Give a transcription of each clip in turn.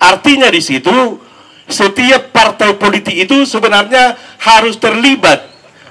Artinya di situ setiap partai politik itu sebenarnya harus terlibat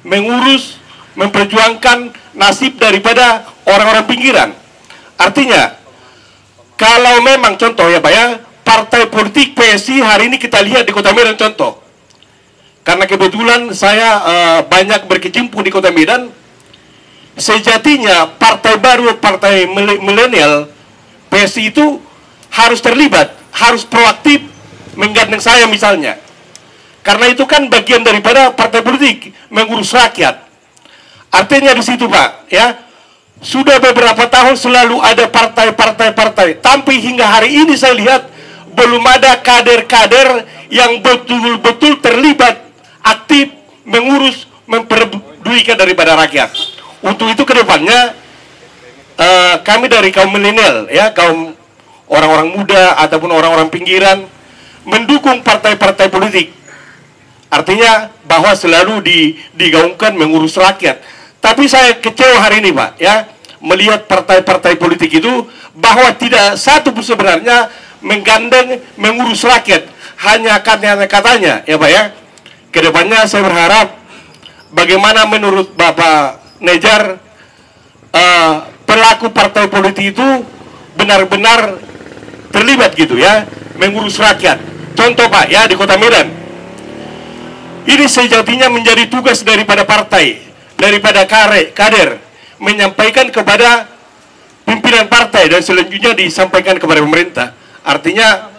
mengurus, memperjuangkan nasib daripada orang-orang pinggiran. Artinya, kalau memang contoh ya Pak ya, partai politik PSI hari ini kita lihat di Kota Medan contoh. Karena kebetulan saya banyak berkecimpung di Kota Medan, sejatinya partai baru, partai milenial PSI itu harus terlibat, harus proaktif menggandeng saya misalnya. Karena itu kan bagian daripada partai politik mengurus rakyat. Artinya di situ Pak, ya, sudah beberapa tahun selalu ada partai. Tapi hingga hari ini saya lihat belum ada kader-kader yang betul-betul terlibat aktif mengurus, memperdulikan daripada rakyat. Untuk itu kedepannya kami dari kaum milenial, ya, kaum orang-orang muda ataupun orang-orang pinggiran mendukung partai-partai politik. Artinya bahwa selalu digaungkan mengurus rakyat. Tapi saya kecewa hari ini Pak, ya, melihat partai-partai politik itu bahwa tidak satu pun sebenarnya menggandeng mengurus rakyat. Hanya katanya ya Pak ya. Kedepannya saya berharap bagaimana menurut Bapak Nejar pelaku partai politik itu benar-benar terlibat gitu ya, mengurus rakyat. Contoh Pak ya, di Kota Medan ini sejatinya menjadi tugas daripada partai, daripada kader menyampaikan kepada pimpinan partai dan selanjutnya disampaikan kepada pemerintah. Artinya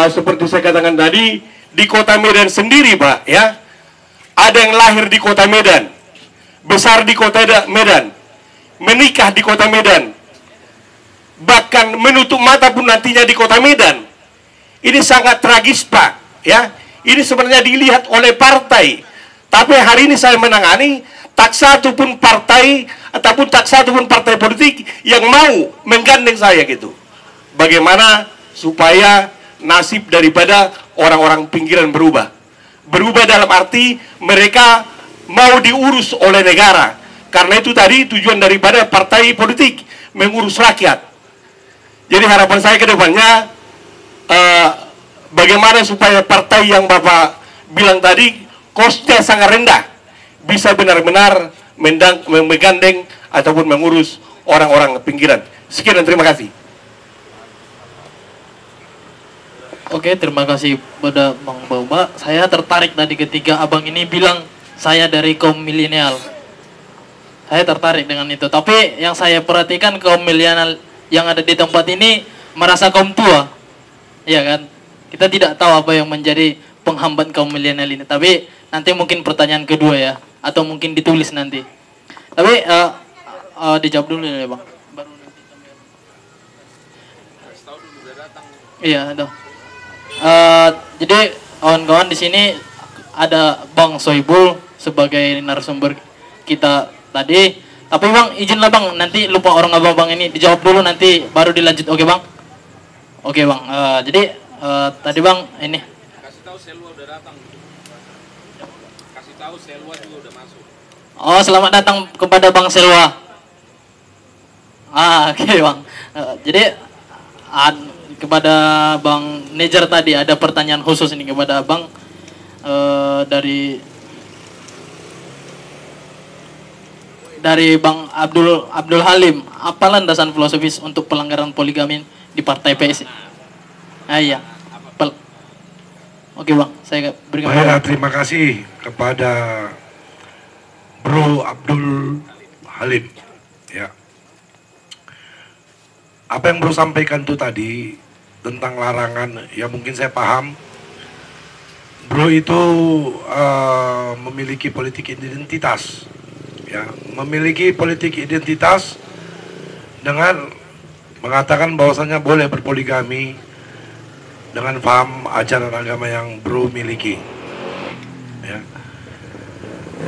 seperti saya katakan tadi, di Kota Medan sendiri Pak ya, ada yang lahir di Kota Medan, besar di Kota Medan, menikah di Kota Medan, bahkan menutup mata pun nantinya di Kota Medan. Ini sangat tragis Pak ya. Ini sebenarnya dilihat oleh partai, tapi hari ini saya menangani tak satu pun partai ataupun tak satu pun partai politik yang mau menggandeng saya gitu. Bagaimana supaya nasib daripada orang-orang pinggiran berubah dalam arti mereka mau diurus oleh negara. Karena itu tadi tujuan daripada partai politik mengurus rakyat. Jadi harapan saya ke depannya bagaimana supaya partai yang Bapak bilang tadi kosnya sangat rendah bisa benar-benar menggandeng ataupun mengurus orang-orang pinggiran. Sekian dan terima kasih. Oke, terima kasih pada Bang Bauba. Saya tertarik tadi ketika Abang ini bilang saya dari kaum milenial. Saya tertarik dengan itu. Tapi yang saya perhatikan kaum milenial yang ada di tempat ini merasa kaum tua. Iya kan? Kita tidak tahu apa yang menjadi penghambat kaum milenial ini. Tapi nanti mungkin pertanyaan kedua ya, atau mungkin ditulis nanti. Tapi dijawab dulu ya Bang. Baru nanti sambil. Iya, ada. Jadi kawan-kawan di sini ada Bang Sohibul sebagai narasumber kita tadi. Tapi Bang, izinlah Bang, nanti lupa orang abang ini dijawab dulu nanti baru dilanjut. Oke Bang? Oke Bang. Jadi tadi Bang ini. Kasih tahu Selwa udah datang. Kasih tahu Selwa juga udah masuk. Oh, selamat datang kepada Bang Selwa. Oke Bang. Jadi kepada Bang Nejar tadi ada pertanyaan khusus ini kepada Bang dari Bang Abdul Halim. Apa landasan filosofis untuk pelanggaran poligami di Partai PSI? Iya. Oke Bang, saya berikan. Baiklah, terima kasih kepada Bro Abdul Halim. Ya. Apa yang Bro sampaikan itu tadi tentang larangan, ya mungkin saya paham. Bro itu memiliki politik identitas, ya, memiliki politik identitas dengan mengatakan bahwasannya boleh berpoligami dengan paham ajaran agama yang Bro miliki. Ya.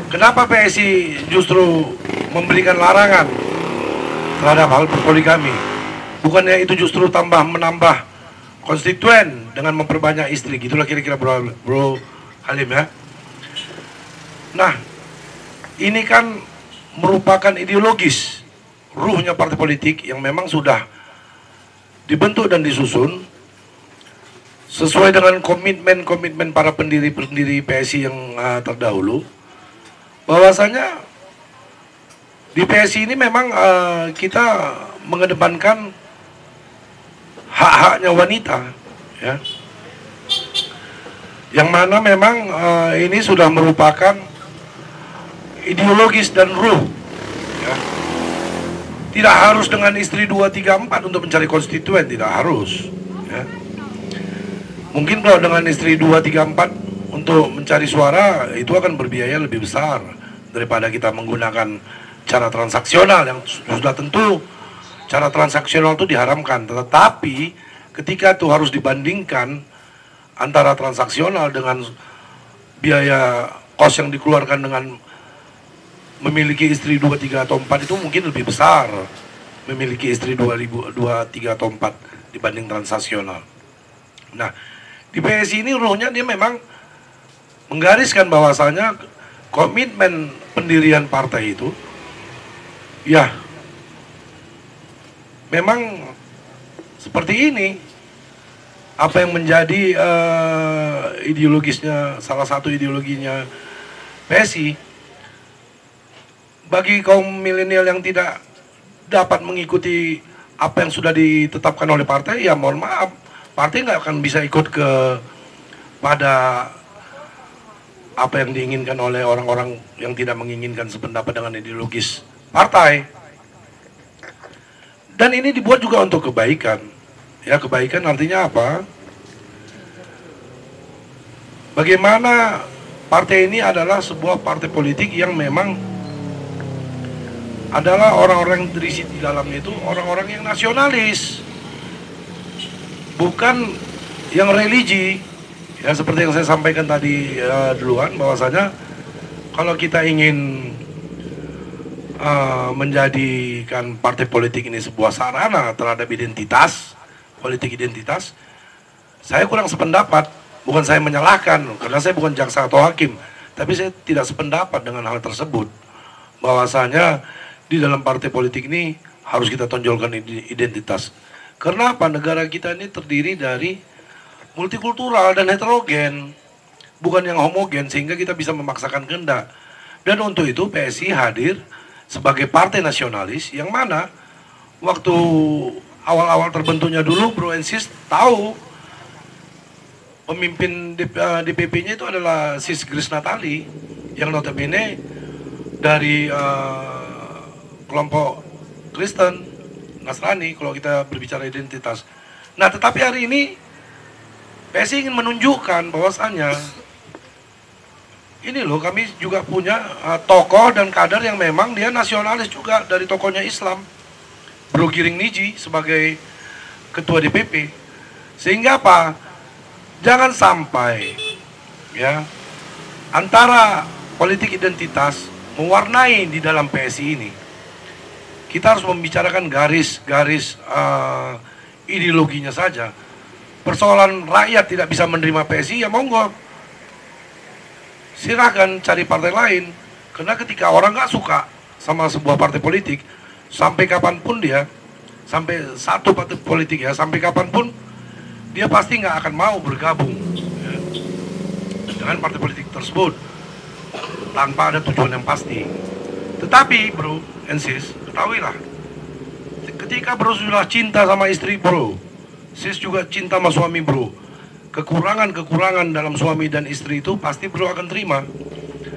Kenapa PSI justru memberikan larangan terhadap hal berpoligami? Bukannya itu justru menambah konstituen dengan memperbanyak istri, gitulah kira-kira Bro Halim ya. Nah, ini kan merupakan ideologis ruhnya partai politik yang memang sudah dibentuk dan disusun sesuai dengan komitmen para pendiri PSI yang terdahulu, bahwasanya di PSI ini memang kita mengedepankan hak-haknya wanita, ya, yang mana memang ini sudah merupakan ideologis dan ruh, ya. Tidak harus dengan istri 2, 3, 4 untuk mencari konstituen, tidak harus, ya. Mungkin kalau dengan istri 2, 3, 4 untuk mencari suara itu akan berbiaya lebih besar daripada kita menggunakan cara transaksional yang sudah tentu cara transaksional itu diharamkan. Tetapi ketika itu harus dibandingkan antara transaksional dengan biaya kos yang dikeluarkan dengan memiliki istri 2, 3, atau 4 itu mungkin lebih besar memiliki istri 2, 3, atau 4 dibanding transaksional. Nah, di PSI ini ruhnya dia memang menggariskan bahwasanya komitmen pendirian partai itu ya memang seperti ini. Apa yang menjadi ideologisnya, salah satu ideologinya PSI, bagi kaum milenial yang tidak dapat mengikuti apa yang sudah ditetapkan oleh partai, ya mohon maaf, partai nggak akan bisa ikut pada apa yang diinginkan oleh orang-orang yang tidak menginginkan sependapat dengan ideologis partai. Dan ini dibuat juga untuk kebaikan. Ya, kebaikan artinya apa? Bagaimana partai ini adalah sebuah partai politik yang memang adalah orang-orang yang terisi di dalamnya itu orang-orang yang nasionalis, bukan yang religi. Ya, seperti yang saya sampaikan tadi duluan, bahwasanya kalau kita ingin menjadikan partai politik ini sebuah sarana terhadap identitas, politik identitas, saya kurang sependapat. Bukan saya menyalahkan, karena saya bukan jaksa atau hakim, tapi saya tidak sependapat dengan hal tersebut, bahwasanya di dalam partai politik ini harus kita tonjolkan identitas. Karena apa? Negara kita ini terdiri dari multikultural dan heterogen, bukan yang homogen, sehingga kita bisa memaksakan kehendak. Dan untuk itu PSI hadir sebagai partai nasionalis, yang mana waktu awal-awal terbentuknya dulu, Bro Ensis tahu pemimpin DPP-nya itu adalah Sis Grace Natali, yang notabene dari kelompok Kristen Nasrani kalau kita berbicara identitas. Nah, tetapi hari ini PSI ingin menunjukkan bahwasannya ini loh, kami juga punya tokoh dan kader yang memang dia nasionalis juga, dari tokohnya Islam, Bro Giring Niji sebagai ketua DPP. Sehingga apa? Jangan sampai ya antara politik identitas mewarnai di dalam PSI ini. Kita harus membicarakan garis-garis ideologinya saja. Persoalan rakyat tidak bisa menerima PSI, ya monggo, silahkan cari partai lain. Karena ketika orang nggak suka sama sebuah partai politik, sampai kapanpun dia, sampai satu partai politik ya, sampai kapanpun dia pasti nggak akan mau bergabung ya, dengan partai politik tersebut tanpa ada tujuan yang pasti. Tetapi Bro Ensis, ketahuilah, ketika Bro sudah cinta sama istri Bro, Sis juga cinta sama suami Bro, kekurangan-kekurangan dalam suami dan istri itu pasti Bro akan terima.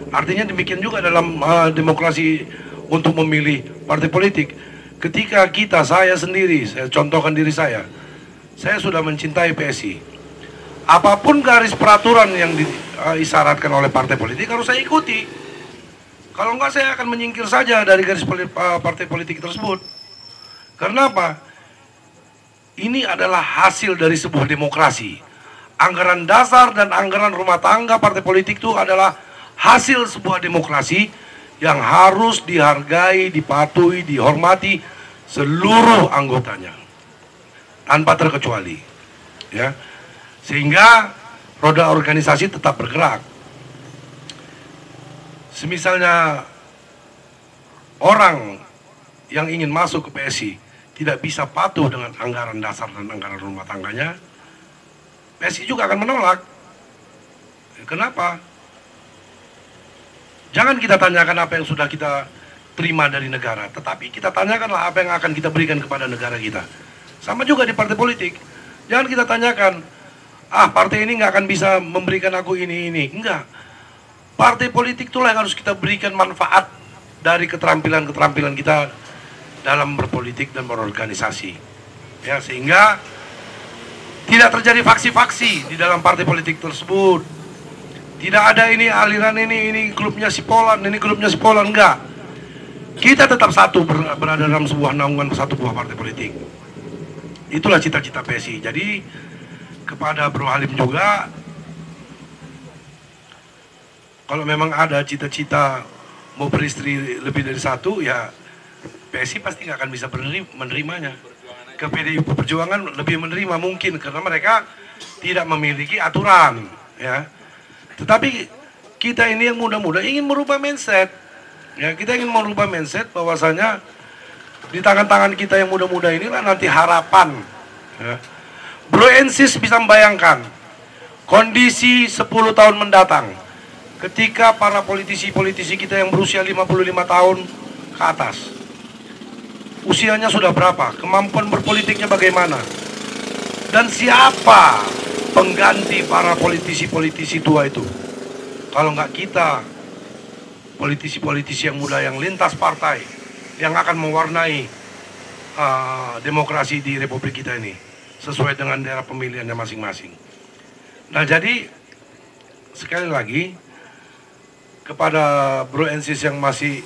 Artinya demikian juga dalam demokrasi untuk memilih partai politik. Ketika saya sendiri, saya contohkan diri saya sudah mencintai PSI. Apapun garis peraturan yang diisyaratkan oleh partai politik harus saya ikuti. Kalau enggak, saya akan menyingkir saja dari garis partai politik tersebut. Karena apa? Ini adalah hasil dari sebuah demokrasi. Anggaran dasar dan anggaran rumah tangga partai politik itu adalah hasil sebuah demokrasi yang harus dihargai, dipatuhi, dihormati seluruh anggotanya, tanpa terkecuali, ya, sehingga roda organisasi tetap bergerak. Semisalnya orang yang ingin masuk ke PSI tidak bisa patuh dengan anggaran dasar dan anggaran rumah tangganya, PSI juga akan menolak. Kenapa? Jangan kita tanyakan apa yang sudah kita terima dari negara, tetapi kita tanyakanlah apa yang akan kita berikan kepada negara kita. Sama juga di partai politik. Jangan kita tanyakan, partai ini nggak akan bisa memberikan aku ini. Enggak. Partai politik itulah yang harus kita berikan manfaat dari keterampilan-keterampilan kita dalam berpolitik dan berorganisasi. Ya, sehingga tidak terjadi faksi-faksi di dalam partai politik tersebut. Tidak ada ini aliran ini klubnya si Polan, ini klubnya si Polan, enggak. Kita tetap satu berada dalam sebuah naungan satu buah partai politik. Itulah cita-cita PSI. Jadi kepada Bro Halim juga, kalau memang ada cita-cita mau beristri lebih dari satu, ya PSI pasti nggak akan bisa menerimanya. Ke PDI Perjuangan lebih menerima mungkin karena mereka tidak memiliki aturan, ya. Tetapi kita ini yang muda-muda ingin merubah mindset, ya, kita ingin merubah mindset bahwasanya di tangan-tangan kita yang muda-muda inilah nanti harapan, ya. Bro Ensis bisa membayangkan kondisi 10 tahun mendatang ketika para politisi-politisi kita yang berusia 55 tahun ke atas, usianya sudah berapa, kemampuan berpolitiknya bagaimana, dan siapa pengganti para politisi-politisi tua itu. Kalau nggak kita, politisi-politisi yang muda yang lintas partai, yang akan mewarnai demokrasi di Republik kita ini sesuai dengan daerah pemilihannya masing-masing. Nah, jadi sekali lagi kepada Bro Ensis yang masih